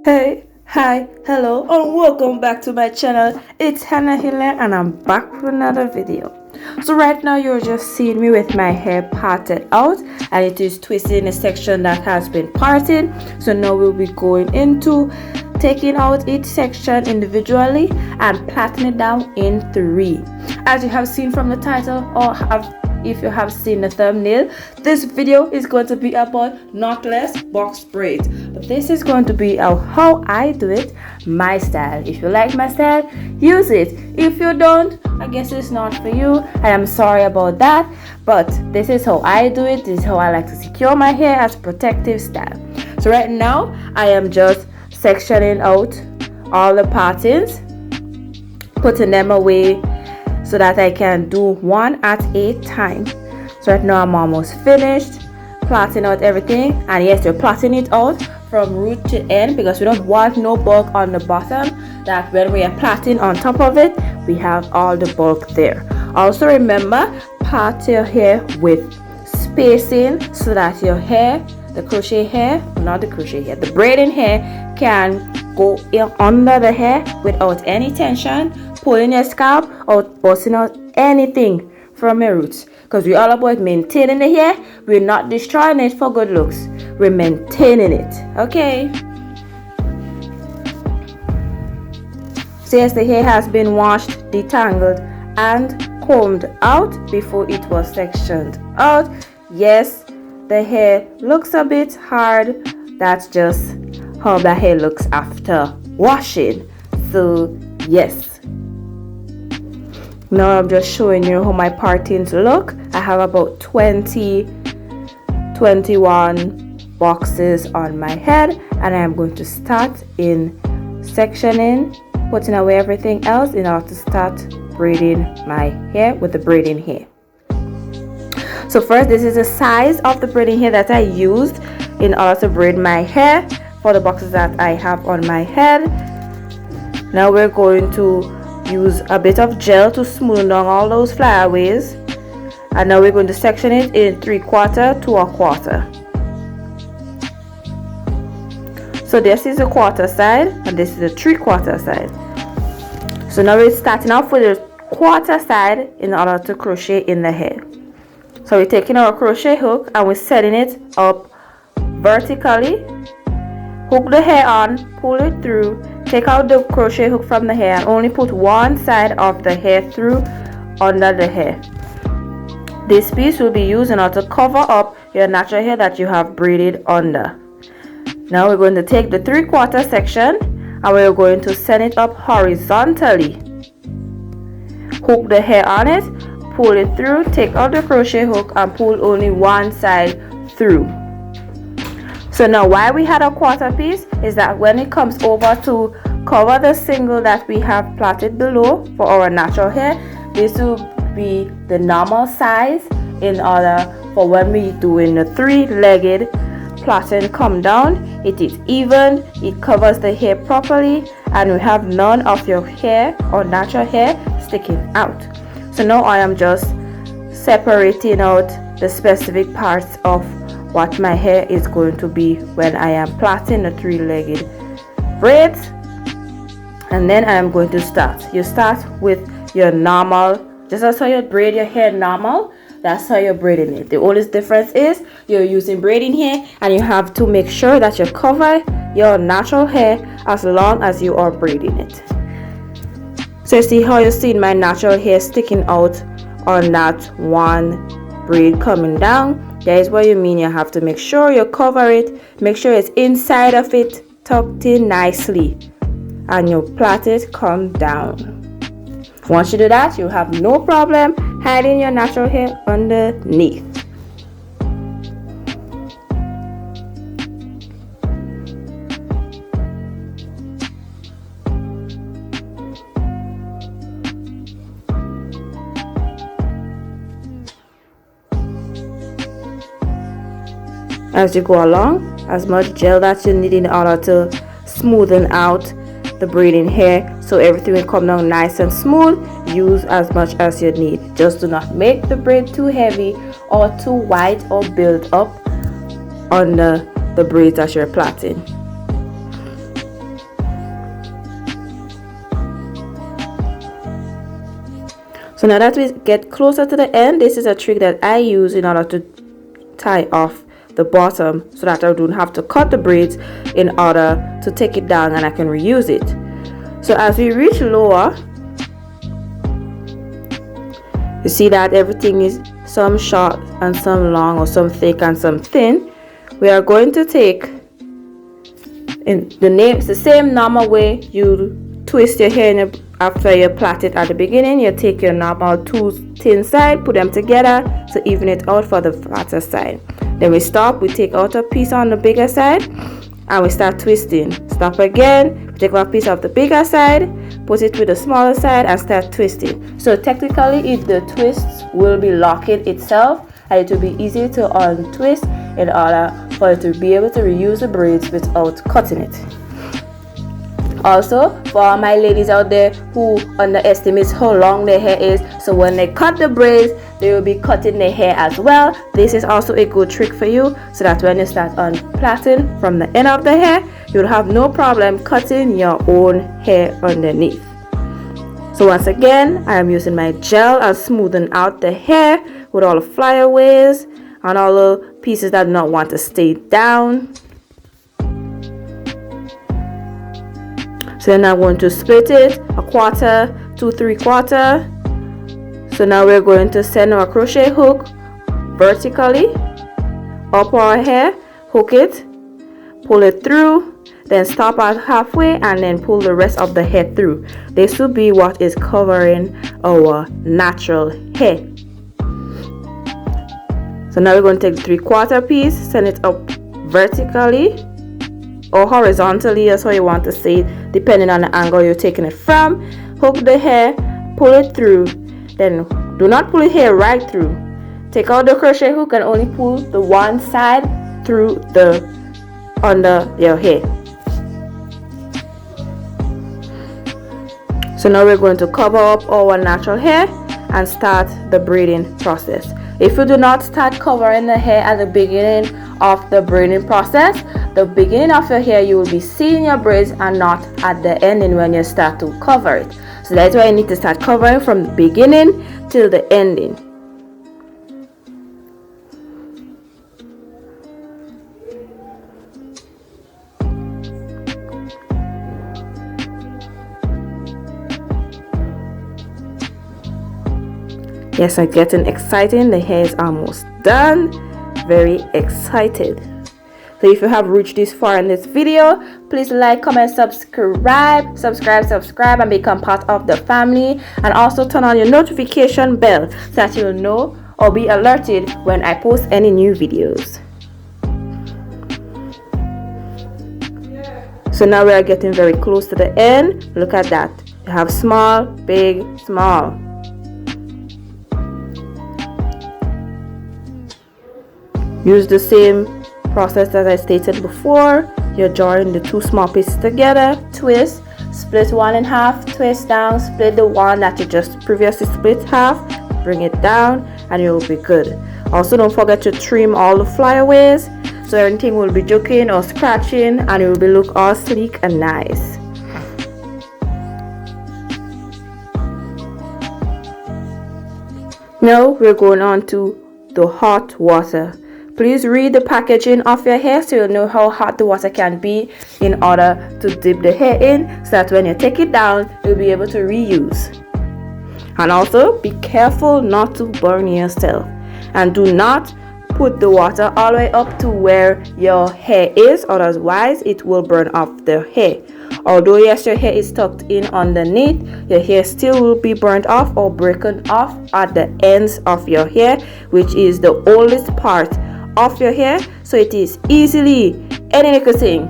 Hey, hi, hello, and welcome back to my channel. It's Hillaire and I'm back with another video. So right now you're just seeing me with my hair parted out, and it is twisted in a section that has been parted. So now we'll be going into taking out each section individually and plaiting it down in 3. As you have seen from the title, or if you have seen the thumbnail, this video is going to be about knotless box braids, but this is going to be how I do it, my style. If you like my style, use it. If you don't, I guess it's not for you. I am sorry about that, but this is how I do it. This is how I like to secure my hair as protective style. So right now I am just sectioning out all the partings, putting them away so that I can do one at a time. So right now I'm almost finished plaiting out everything, and yes, we're plaiting it out from root to end because we don't want no bulk on the bottom, that when we are plaiting on top of it we have all the bulk there. Also remember, part your hair with spacing so that your hair, the braiding hair can go in under the hair without any tension, pulling your scalp or busting out anything from your roots, because we're all about maintaining the hair. We're not destroying it for good looks, we're maintaining it. Okay, so yes, the hair has been washed, detangled and combed out before it was sectioned out. Yes, the hair looks a bit hard. That's just how the hair looks after washing. So yes, now I'm just showing you how my partings look. I have about 21 boxes on my head, and I'm going to start in sectioning, putting away everything else in order to start braiding my hair with the braiding hair. So first, this is the size of the braiding hair that I used in order to braid my hair for the boxes that I have on my head. Now we're going to use a bit of gel to smooth down all those flyaways, and now we're going to section it in 3/4 to 1/4. So this is the 1/4 side and this is the 3/4 side. So now we're starting off with the 1/4 side in order to crochet in the hair. So we're taking our crochet hook and we're setting it up vertically, hook the hair on, pull it through, take out the crochet hook from the hair and only put one side of the hair through under the hair. This piece will be used in order to cover up your natural hair that you have braided under. Now we're going to take the 3/4 section and we're going to send it up horizontally. Hook the hair on it, pull it through, take out the crochet hook and pull only one side through. So now why we had a 1/4 piece is that when it comes over to cover the single that we have plaited below for our natural hair, this will be the normal size in order for when we doing the 3-legged plaiting come down. It is even, it covers the hair properly, and we have none of your hair or natural hair sticking out. So now I am just separating out the specific parts of what my hair is going to be when I am plaiting the 3-legged braids. And then I am going to start. You start with your normal, just as how you braid your hair normal, that's how you're braiding it. The only difference is you're using braiding hair, and you have to make sure that you cover your natural hair as long as you are braiding it. So you see how you're seeing my natural hair sticking out on that one braid coming down. That is what you mean. You have to make sure you cover it, make sure it's inside of it, tucked in nicely, and you plait it come down. Once you do that, you have no problem hiding your natural hair underneath. As you go along, as much gel that you need in order to smoothen out the braiding hair so everything will come down nice and smooth. Use as much as you need. Just do not make the braid too heavy or too wide or build up under the braids that you're plaiting. So now that we get closer to the end, this is a trick that I use in order to tie off the bottom so that I don't have to cut the braids in order to take it down and I can reuse it. So as we reach lower, you see that everything is some short and some long, or some thick and some thin. We are going to take in it's the same normal way you twist your hair after you plait it at the beginning. You take your normal two thin side, put them together to even it out for the flatter side. Then we stop, we take out a piece on the bigger side and we start twisting. Stop again, we take out a piece of the bigger side, put it with the smaller side and start twisting. So technically the twists will be locking itself, and it will be easy to untwist in order for you to be able to reuse the braids without cutting it. Also, for all my ladies out there who underestimate how long their hair is, so when they cut the braids, they will be cutting their hair as well. This is also a good trick for you, so that when you start unplaiting from the end of the hair, you'll have no problem cutting your own hair underneath. So once again, I am using my gel and smoothing out the hair with all the flyaways and all the pieces that do not want to stay down. So then I'm going to split it a quarter to 3/4. So now we're going to send our crochet hook vertically up our hair, hook it, pull it through, then stop at halfway and then pull the rest of the hair through. This will be what is covering our natural hair. So now we're going to take the 3/4 piece, send it up vertically or horizontally, that's how you want to say it, depending on the angle you're taking it from. Hook the hair, pull it through, then do not pull the hair right through. Take out the crochet hook and only pull the one side through the under your hair. So now we're going to cover up our natural hair and start the braiding process. If you do not start covering the hair at the beginning of the braiding process, the beginning of your hair you will be seeing your braids and not at the ending when you start to cover it. So that's why you need to start covering from the beginning till the ending. Yes, I'm getting excited. The hair is almost done. Very excited. So if you have reached this far in this video, please like, comment, subscribe, and become part of the family. And also turn on your notification bell so that you'll know or be alerted when I post any new videos. So now we are getting very close to the end. Look at that. You have small, big, small. Use the same process as I stated before. You're joining the two small pieces together, twist, split one in half, twist down, split the one that you just previously split half, bring it down, and you'll be good. Also, don't forget to trim all the flyaways so everything will be joking or scratching and it will be look all sleek and nice. Now we're going on to the hot water. Please read the packaging of your hair so you'll know how hot the water can be in order to dip the hair in, so that when you take it down, you'll be able to reuse. And also, be careful not to burn yourself. And do not put the water all the way up to where your hair is, otherwise it will burn off the hair. Although yes, your hair is tucked in underneath, your hair still will be burnt off or broken off at the ends of your hair, which is the oldest part of your hair. So it is easily any little thing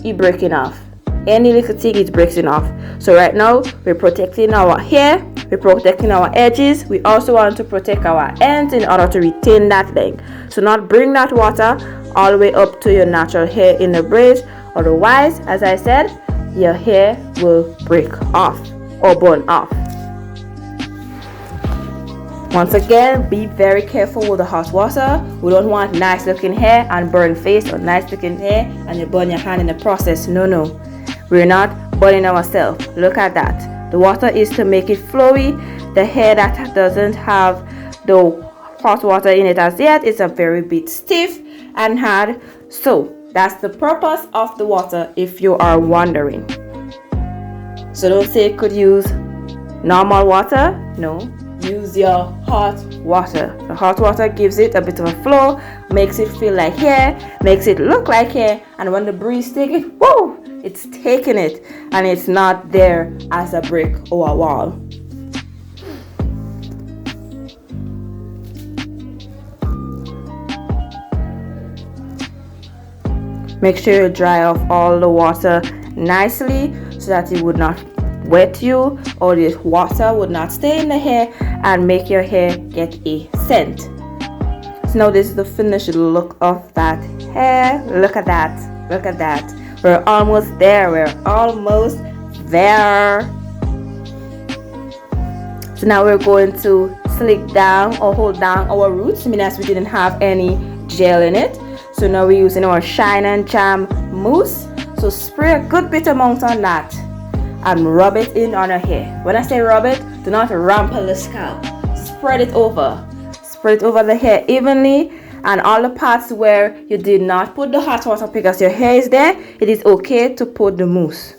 is breaking off. Any little thing is breaking off. So right now we're protecting our hair, we're protecting our edges. We also want to protect our ends in order to retain that length. So not bring that water all the way up to your natural hair in the braids, otherwise, as I said, your hair will break off or burn off. Once again, be very careful with the hot water. We don't want nice looking hair and burn face, or nice looking hair and you burn your hand in the process. No. We're not burning ourselves. Look at that. The water is to make it flowy, The hair that doesn't have the hot water in it as yet is a very bit stiff and hard. So that's the purpose of the water, if you are wondering. So don't say you could use normal water. No, use your hot water. The hot water gives it a bit of a flow, makes it feel like hair, makes it look like hair, and when the breeze takes it, whoa, it's taking it, and it's not there as a brick or a wall. Make sure you dry off all the water nicely so that it would not wet you, or the water would not stay in the hair and make your hair get a scent. So now this is the finished look of that hair. Look at that. Look at that. We're almost there. We're almost there. So now we're going to slick down or hold down our roots, meaning as we didn't have any gel in it. So now we're using our Shine and Jam mousse. So spray a good bit amount on that and rub it in on your hair. When I say rub it, do not rumple the scalp. Spread it over. Spread it over the hair evenly, and all the parts where you did not put the hot water because your hair is there, it is okay to put the mousse.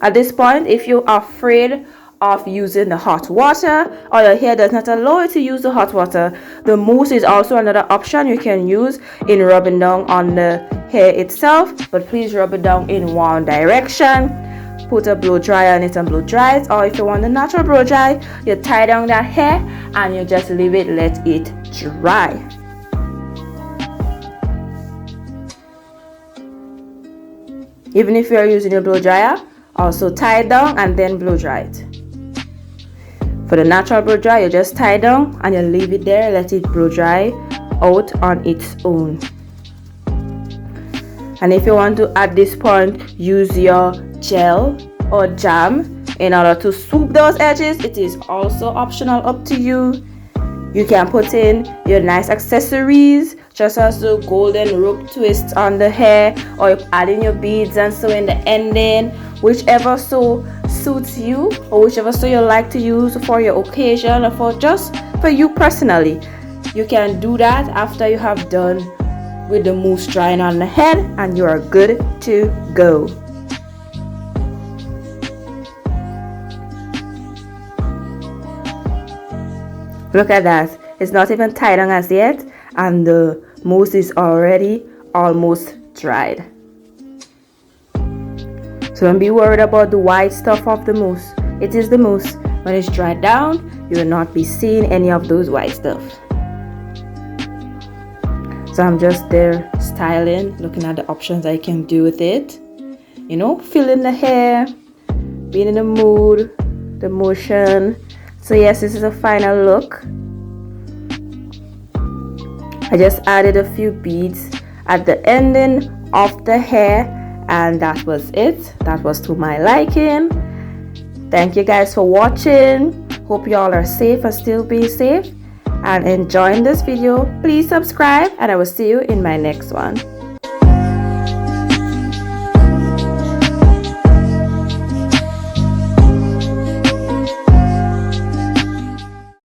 At this point, if you are afraid of using the hot water or your hair does not allow you to use the hot water, the mousse is also another option you can use in rubbing down on the hair itself, but please rub it down in one direction. Put a blow dryer on it and blow dry it, or if you want the natural blow dry, you tie down that hair and you just leave it, let it dry. Even if you are using a blow dryer, also tie it down and then blow dry it. For the natural blow dry, you just tie down and you leave it there, let it blow dry out on its own. And if you want to at this point use your gel or jam in order to swoop those edges, it is also optional, up to you. You can put in your nice accessories, just as the golden rope twist on the hair, or add in your beads and sew in the ending, whichever so suits you, or whichever so you like to use for your occasion or for just for you personally. You can do that after you have done with the mousse drying on the head, and you are good to go. Look at that. It's not even tied down as yet, and the mousse is already almost dried. So don't be worried about the white stuff of the mousse. It is the mousse. When it's dried down, you will not be seeing any of those white stuff. So I'm just there styling, looking at the options I can do with it. You know, filling the hair, being in the mood, the motion. So yes, this is a final look. I just added a few beads at the ending of the hair, and that was it. That was to my liking. Thank you guys for watching. Hope y'all are safe and still be safe and enjoying this video. Please subscribe, and I will see you in my next one.